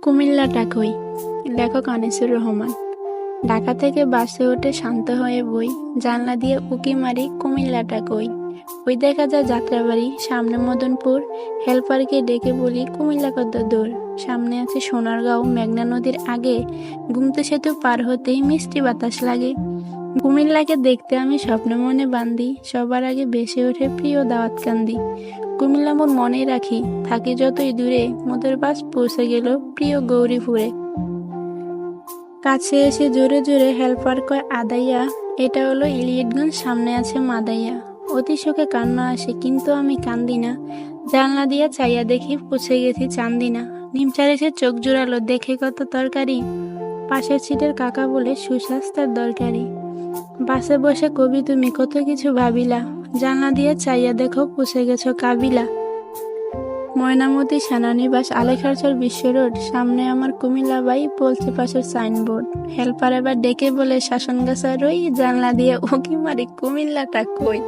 কুমিল্লাটা কই? লেখক আনিসুর রহমান। ঢাকা থেকে বাসে উঠে শান্ত হয়ে বই, জানলা দিয়ে উঁকি মারি কুমিল্লাটা কই। ওই দেখা যায় যাত্রাবাড়ি, সামনে মদনপুর। হেল্পারকে ডেকে বলি কুমিল্লা কত দূর। সামনে আছে সোনারগাঁও, মেঘনা নদীর আগে। গুমতি সেতু পার হতেই মিষ্টি বাতাস লাগে। কুমিল্লাকে দেখতে আমি স্বপ্ন মনে বান্ধি, সবার আগে ভেসে ওঠে প্রিয় দাওয়াত কান্দি। কুমিল্লা মোর মনে রাখি, থাকি যতই দূরে, মোদের বাস পৌঁছে গেল প্রিয় গৌরীপুরে। কাছে এসে জোরে জোরে হেল্পার কয় আদাইয়া, এটা হলো ইলিয়টগঞ্জ, সামনে আছে মাদাইয়া। অতি শোকে কান্না আসে কিন্তু আমি কান্দি না। জানলা দিয়া চাইয়া দেখি পৌঁছে গেছি চান্দিনা। নিমচার এসে চোখ জোড়ালো, দেখে কত তরকারি। পাশের সিটের কাকা বলে সুস্বাস্থ্যের দরকারি। বাসে বসে কবি তুমি কত কিছু ভাবিলা, জানলা দিয়ে চাইয়া দেখো পৌঁছে গেছো কাবিলা। ময়নামতি সেনানিবাস, আলেখারচর বিশ্ব রোড, সামনে আমার কুমিল্লা বাই, বলছে পাশের সাইনবোর্ড। হেল্পার এবার ডেকে বলে শাসনগাছা রই, জানলা দিয়ে উঁকি মারি কুমিল্লাটা কই।